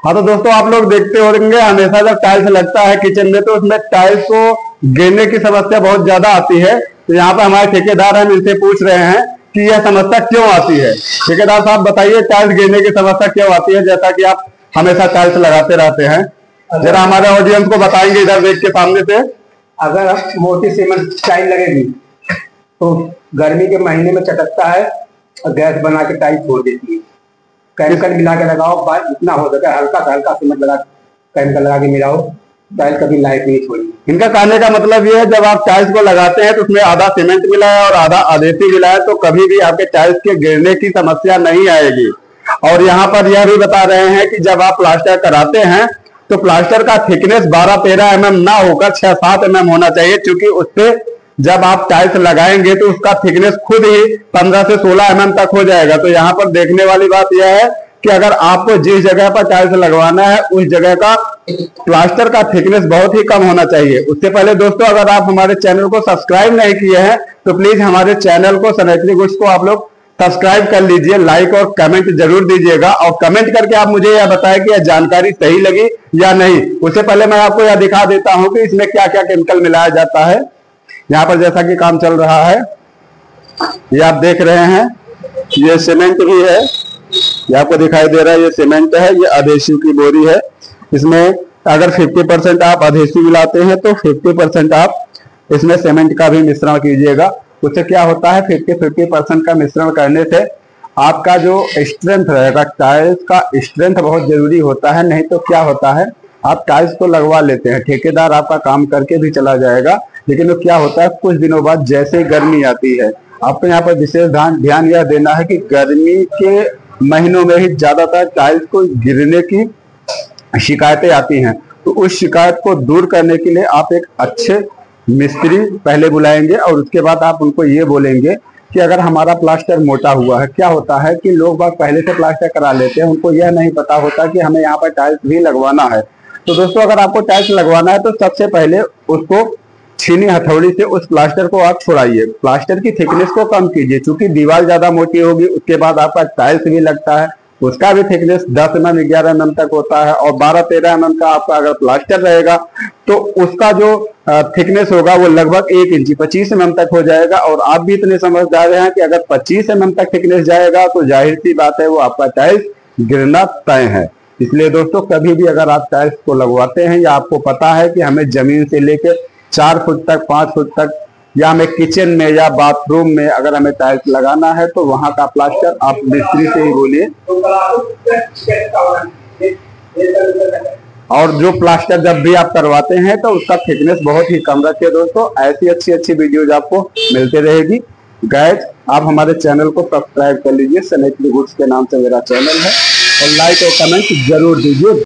हाँ तो दोस्तों आप लोग देखते होंगे हमेशा जब टाइल्स लगता है किचन में तो उसमें टाइल्स को गिरने की समस्या बहुत ज्यादा आती है। तो यहाँ पर हमारे ठेकेदार हम इनसे पूछ रहे हैं कि यह समस्या क्यों आती है। ठेकेदार साहब बताइए टाइल्स गिरने की समस्या क्यों आती है, जैसा कि आप हमेशा टाइल्स लगाते रहते हैं, जरा हमारे ऑडियंस को बताएंगे इधर देख के सामने से। अगर आप मोटी सीमेंट टाइल लगेगी तो गर्मी के महीने में चटकता है और गैस बना के टाइल छोड़ देती है। केमिकल मिला के लगाओ, बात जितना हो सके हल्का से हल्का सीमेंट लगा केमिकल लगा के मिलाओ, टाइल कभी लाइट नहीं छोड़ी। इनका कहने का मतलब ये है जब आप टाइल्स को लगाते हैं तो उसमें आधा सीमेंट मिला है और आधा अधेसी मिला है, तो कभी भी आपके टाइल्स के गिरने की समस्या नहीं आएगी। और यहाँ पर यह भी बता रहे हैं कि जब आप प्लास्टर कराते हैं तो प्लास्टर का थिकनेस 12-13 mm ना होकर 6-7 mm होना चाहिए, क्योंकि उससे जब आप टाइल्स लगाएंगे तो उसका थिकनेस खुद ही 15 से 16 mm तक हो जाएगा। तो यहाँ पर देखने वाली बात यह है कि अगर आपको जिस जगह पर टाइल्स लगवाना है उस जगह का प्लास्टर का थिकनेस बहुत ही कम होना चाहिए। उससे पहले दोस्तों अगर आप हमारे चैनल को सब्सक्राइब नहीं किए हैं तो प्लीज हमारे चैनल को सैनिटरी गुड्स को आप लोग सब्सक्राइब कर लीजिए, लाइक और कमेंट जरूर दीजिएगा और कमेंट करके आप मुझे यह बताएं कि यह जानकारी सही लगी या नहीं। उससे पहले मैं आपको यह दिखा देता हूं कि इसमें क्या क्या केमिकल मिलाया जाता है। यहाँ पर जैसा कि काम चल रहा है ये आप देख रहे हैं, ये सीमेंट भी है, ये आपको दिखाई दे रहा है, ये सीमेंट है, ये अधेसिव की बोरी है। इसमें अगर 50% आप अधेसिव मिलाते हैं तो 50% आप इसमें सीमेंट का भी मिश्रण कीजिएगा। उससे क्या होता है 50% का मिश्रण करने से आपका जो स्ट्रेंथ रहेगा, टाइल्स का स्ट्रेंथ बहुत जरूरी होता है। नहीं तो क्या होता है आप टाइल्स को लगवा लेते हैं, ठेकेदार आपका काम करके भी चला जाएगा, लेकिन वो क्या होता है कुछ दिनों बाद जैसे गर्मी आती है, आपको यहाँ पर विशेष ध्यान यह देना है कि गर्मी के महीनों में ही ज्यादातर टाइल्स को गिरने की शिकायतें आती हैं। तो उस शिकायत को दूर करने के लिए आप एक अच्छे मिस्त्री पहले बुलाएंगे और उसके बाद आप उनको ये बोलेंगे कि अगर हमारा प्लास्टर मोटा हुआ है, क्या होता है कि लोग बाग पहले से प्लास्टर करा लेते हैं, उनको यह नहीं पता होता कि हमें यहाँ पर टाइल्स भी लगवाना है। तो दोस्तों अगर आपको टाइल्स लगवाना है तो सबसे पहले उसको छीनी हथौड़ी से उस प्लास्टर को आप छुड़ाइए, प्लास्टर की थिकनेस को कम कीजिए, क्योंकि दीवार ज्यादा मोटी होगी उसके बाद आपका टाइल्स भी लगता है, उसका भी थिकनेस 10 mm 11 mm तक होता है और 12-13 mm का आपका अगर प्लास्टर रहेगा तो उसका जो थिकनेस होगा वो लगभग 1 इंच 25 mm तक हो जाएगा। और आप भी इतने समझदार हैं कि अगर 25 mm तक थिकनेस जाएगा तो जाहिर सी बात है वो आपका टाइल्स गिरना तय है। इसलिए दोस्तों कभी भी अगर आप टाइल्स को लगवाते हैं या आपको पता है कि हमें जमीन से लेकर 4 फुट तक 5 फुट तक या हमें किचन में या बाथरूम में अगर हमें टाइल्स लगाना है तो वहां का प्लास्टर आप मिस्त्री से ही बोलिए। और जो प्लास्टर जब भी आप करवाते हैं तो उसका थिकनेस बहुत ही कम रखिए। दोस्तों ऐसी अच्छी वीडियोज आपको मिलते रहेगी। गाइस आप हमारे चैनल को सब्सक्राइब कर लीजिए, सैनिटरी गुड्स के नाम से मेरा चैनल है, और लाइक और कमेंट जरूर दीजिए।